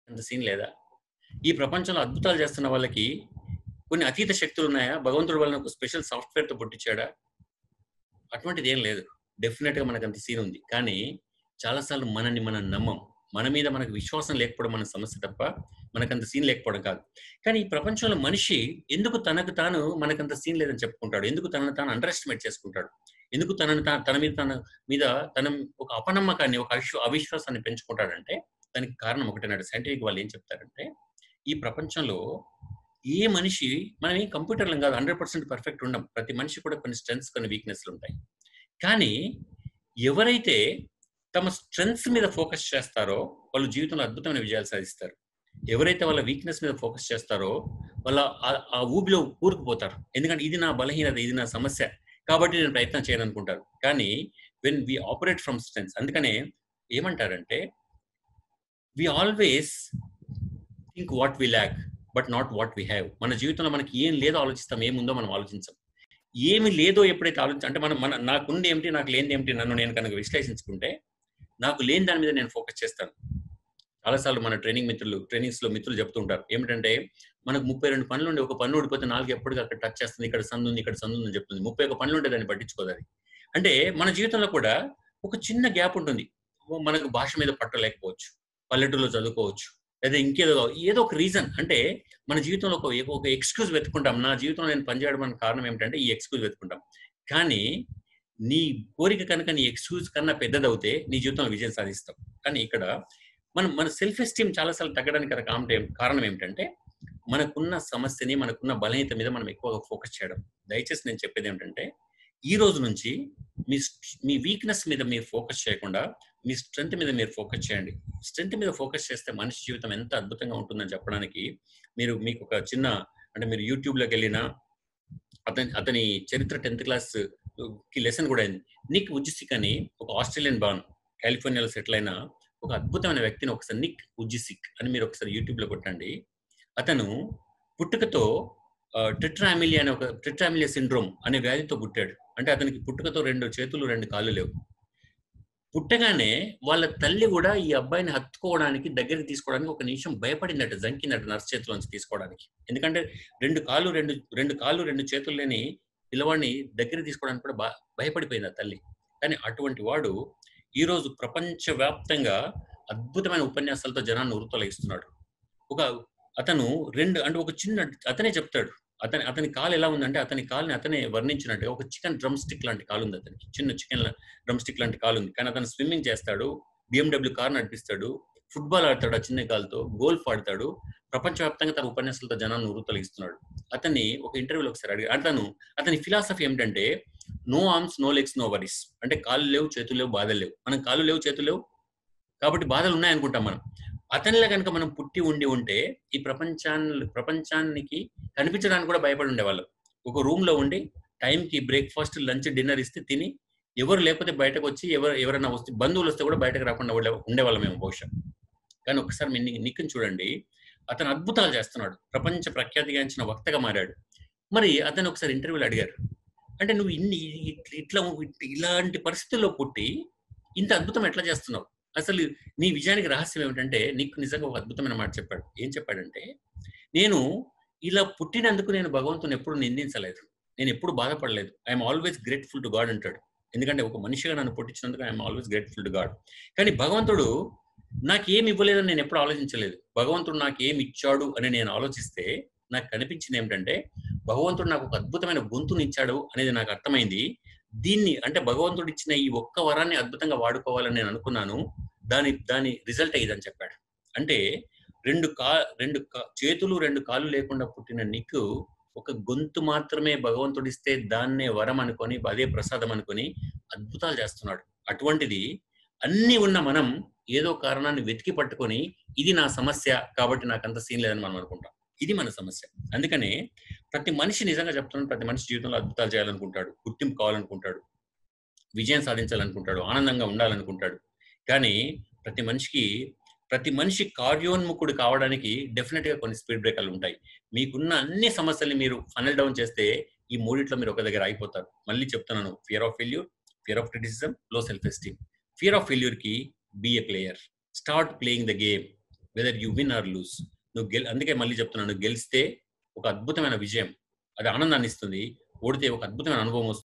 అంత సీన్ లేదా? ఈ ప్రపంచంలో అద్భుతాలు చేస్తున్న వాళ్ళకి కొన్ని అతీత శక్తులున్నాయా? భగవంతుడు వాళ్ళని ఒక స్పెషల్ సాఫ్ట్‌వేర్‌తో పుట్టించాడా? అటువంటిదేం లేదు. డెఫినిట్‌గా మనకంత సీన్ ఉంది. కానీ చాలా సార్లు మనల్ని మనం నమ్మం. మన మీద మనకు విశ్వాసం లేకపోవడం మన సమస్య తప్ప, మనకంత సీన్ లేకపోవడం కాదు. కానీ ఈ ప్రపంచంలో మనిషి ఎందుకు తనకు తాను మనకంత సీన్ లేదని చెప్పుకుంటాడు? ఎందుకు తనను తాను అండర్ ఎస్టిమేట్ చేసుకుంటాడు? ఎందుకు తనను తన మీద తన ఒక అపనమ్మకాన్ని, ఒక అవిశ్వాసాన్ని పెంచుకుంటాడంటే, దానికి కారణం ఒకటేనండి. సైంటిఫిక్ వాళ్ళు ఏం చెప్తారంటే, ఈ ప్రపంచంలో ఏ మనిషి మనమేం కంప్యూటర్‌లం కాదు. 100% పర్ఫెక్ట్ ఉండం. ప్రతి మనిషికి కూడా కొన్ని స్ట్రెంగ్త్స్, కొన్ని వీక్‌నెస్‌లుంటాయి. కానీ ఎవరైతే తమ స్ట్రెంగ్త్స్ మీద ఫోకస్ చేస్తారో వాళ్ళు జీవితంలో అద్భుతమైన విజయాలు సాధిస్తారు. ఎవరైతే వాళ్ళ వీక్‌నెస్ మీద ఫోకస్ చేస్తారో వాళ్ళ ఆ ఊబిలో కూరుకుపోతారు. ఎందుకంటే ఇది నా బలహీనత, ఇది నా సమస్య. కాబట్టి నేను ప్రయత్నం చేయననుకుంటారు. కానీ when we operate from strengths అందుకనే ఏమంటారంటే we always think what we lack but not what we have. మన జీవితంలో మనకి ఏం లేదో ఆలోచిస్తాం, ఏముందో మనం ఆలోచించం. ఏమి లేదో ఎప్పుడైతే అంటే నాకుంది ఏమిటి, నాకు లేనిది ఏమిటి, నన్ను నేను కనుక విశ్లేషించుకుంటే నాకు లేని దాని మీద నేను ఫోకస్ చేస్తాను. చాలాసార్లు మన ట్రైనింగ్స్‌లో మిత్రులు చెప్తూ ఉంటారు. ఏమిటంటే మనకు 32 పనులుండి ఒక పన్ను ఊడిపోతే 4 ఎప్పటికి అక్కడ టచ్ చేస్తుంది. ఇక్కడ సందుంది, ఇక్కడ సందుందని చెప్తుంది. 31 పనులుంటే దాన్ని పట్టించుకోదది. అంటే మన జీవితంలో కూడా ఒక చిన్న గ్యాప్ ఉంటుంది. మనకు భాష మీద పట్టు లేకపోవచ్చు. పల్లెటూరులో చదువుకోవచ్చు. లేదా ఇంకేదో ఏదో ఒక రీజన్ అంటే మన జీవితంలో ఒక ఎక్స్‌క్యూజ్ వెతుక్కుంటాం. నా జీవితంలో నేను పని చేయడానికి కారణం ఏమిటంటే ఈ ఎక్స్‌క్యూజ్ వెతుక్కుంటాం. కానీ నీ కోరిక కనుక నీ ఎక్స్‌క్యూజ్ కన్నా పెద్దదవుతే నీ జీవితంలో విజయం సాధిస్తావు. కానీ ఇక్కడ మన సెల్ఫ్ ఎస్టీమ్ చాలా సార్లు తగ్గడానికి కారణం ఏమిటంటే మనకున్న సమస్యని, మనకున్న బలహీనత మీద మనం ఎక్కువగా ఫోకస్ చేయడం. దయచేసి నేను చెప్పేదేమిటంటే ఈ రోజు నుంచి మీ వీక్‌నెస్ మీద మీరు ఫోకస్ చేయకుండా మీ స్ట్రెంగ్త్ మీద మీరు ఫోకస్ చేయండి. స్ట్రెంగ్త్ మీద ఫోకస్ చేస్తే మనిషి జీవితం ఎంత అద్భుతంగా ఉంటుందని చెప్పడానికి మీకు ఒక చిన్న అంటే మీరు యూట్యూబ్‌లోకెళ్ళినా అతని చరిత్ర 10th క్లాస్‌కి లెసన్ కూడా అయింది. నిక్ వుజిసిక్ అని ఒక ఆస్ట్రేలియన్ బార్న్ కాలిఫోర్నియాలో సెటిల్ అయిన ఒక అద్భుతమైన వ్యక్తిని ఒకసారి నిక్ వుజిసిక్ అని మీరు ఒకసారి యూట్యూబ్‌లో కొట్టండి. అతను పుట్టుకతో టెట్రామిలియా సిండ్రోమ్ అనే వ్యాధితో పుట్టాడు. అంటే అతనికి పుట్టుకతో 2 చేతులు, 2 కాళ్ళు లేవు. పుట్టగానే వాళ్ళ తల్లి కూడా ఈ అబ్బాయిని హత్తుకోవడానికి, దగ్గరికి తీసుకోవడానికి ఒక నిమిషం భయపడిందట, జంకిందట నర్స్ చేతిలోంచి తీసుకోవడానికి. ఎందుకంటే 2 కాళ్ళు, 2 చేతులు లేని పిల్లవాడిని దగ్గరికి తీసుకోవడానికి కూడా భయపడిపోయింది ఆ తల్లి. కానీ అటువంటి వాడు ఈరోజు ప్రపంచవ్యాప్తంగా అద్భుతమైన ఉపన్యాసాలతో జనాన్ని ఉర్రూతలొగిస్తున్నాడు. అతను ఒక చిన్న అతనే చెప్తాడు. అతని కాలు ఎలా ఉందంటే అతని కాలుని అతనే వర్ణించినట్టుగా ఒక చికెన్ డ్రమ్ స్టిక్ లాంటి కాలు ఉంది అతనికి. చిన్న చికెన్ డ్రమ్ స్టిక్ లాంటి కాలు ఉంది. కానీ అతను స్విమ్మింగ్ చేస్తాడు, BMW కార్ నడిపిస్తాడు, ఫుట్బాల్ ఆడతాడు ఆ చిన్న కాలుతో, గోల్ఫ్ ఆడతాడు. ప్రపంచవ్యాప్తంగా తన ఉపన్యాసాలతో జనాన్ని ఉర్రూతలొగిస్తున్నాడు. అతన్ని ఒక ఇంటర్వ్యూలో ఒకసారి అడిగారు. అతని ఫిలాసఫీ ఏమిటంటే no arms, no legs, no worries. అంటే కాళ్ళు లేవు, చేతులు లేవు, బాధలు లేవు. మనం కాళ్ళు లేవు, చేతులు లేవు కాబట్టి బాధలు ఉన్నాయనుకుంటాం మనం. అతనిలా కనుక మనం పుట్టి ఉంటే ఈ ప్రపంచానికి కనిపించడానికి కూడా భయపడి ఉండేవాళ్ళం. ఒక రూమ్‌లో ఉండి టైంకి బ్రేక్‌ఫాస్ట్, లంచ్, డిన్నర్ ఇస్తే తిని ఎవరు లేకపోతే బయటకొచ్చి ఎవరైనా వస్తే బంధువులు వస్తే కూడా బయటకు రాకుండా ఉండేవాళ్ళమేమో బహుశా. కానీ ఒకసారి నిక్‌ని చూడండి. అతను అద్భుతాలు చేస్తున్నాడు. ప్రపంచ ప్రఖ్యాతిగాంచిన వక్తగా మారాడు. మరి అతన్ని ఒకసారి ఇంటర్వ్యూలో అడిగారు. అంటే నువ్వు ఇలాంటి పరిస్థితుల్లో పుట్టి ఇంత అద్భుతం ఎట్లా చేస్తున్నావు? అసలు నీ విజయానికి రహస్యం ఏమిటంటే నీకు నిజంగా ఒక అద్భుతమైన మాట చెప్పాడు. ఏం చెప్పాడంటే, నేను ఇలా పుట్టినందుకు నేను భగవంతుని ఎప్పుడు నిందించలేదు. నేను ఎప్పుడు బాధపడలేదు. I am always grateful to God అంటాడు. ఎందుకంటే ఒక మనిషిగా నన్ను పుట్టించినందుకు I am always grateful to God. కానీ భగవంతుడు నాకేమి ఇవ్వలేదని నేను ఎప్పుడు ఆలోచించలేదు. భగవంతుడు నాకేమి ఇచ్చాడు అని నేను ఆలోచిస్తే నాకు కనిపించింది ఏమిటంటే భగవంతుడు నాకు ఒక అద్భుతమైన గొంతునిచ్చాడు అనేది నాకు అర్థమైంది. దీన్ని అంటే భగవంతుడు ఇచ్చిన ఈ ఒక్క వరాన్ని అద్భుతంగా వాడుకోవాలని నేను అనుకున్నాను. దాని రిజల్ట్ ఇదని చెప్పాడు. అంటే 2 చేతులు 2 కాళ్ళు లేకుండా పుట్టిన నీకు ఒక గొంతు మాత్రమే భగవంతుడిస్తే దాన్నే వరం అనుకొని, అదే ప్రసాదం అనుకొని అద్భుతాలు చేస్తున్నాడు. అటువంటిది అన్నీ ఉన్న మనం ఏదో కారణాన్ని వెతికి పట్టుకొని ఇది నా సమస్య కాబట్టి నాకంత సీన్ లేదని మనం అనుకుంటాం. ఇది మన సమస్య. అందుకనే ప్రతి మనిషి నిజంగా చెప్తున్నాను, ప్రతి మనిషి జీవితంలో అద్భుతాలు చేయాలనుకుంటాడు, గుర్తింపు కావాలనుకుంటాడు, విజయం సాధించాలనుకుంటాడు, ఆనందంగా ఉండాలనుకుంటాడు. కానీ ప్రతి మనిషి కార్యోన్ముఖుడు కావడానికి డెఫినెట్‌గా కొన్ని స్పీడ్ బ్రేకర్లు ఉంటాయి. మీకున్న అన్ని సమస్యల్ని మీరు ఫనల్ డౌన్ చేస్తే ఈ మూడిట్లో మీరు ఒక దగ్గర ఆగిపోతారు. మళ్ళీ చెప్తున్నాను, fear of failure, fear of criticism, low self esteem. Fear of ఫెయిల్యూర్‌కి be a player. Start playing the game. Whether you win or lose. అందుకే మళ్ళీ చెప్తున్నాను, గెలిస్తే ఒక అద్భుతమైన విజయం, అది ఆనందాన్ని ఇస్తుంది. ఓడితే ఒక అద్భుతమైన అనుభవం వస్తుంది.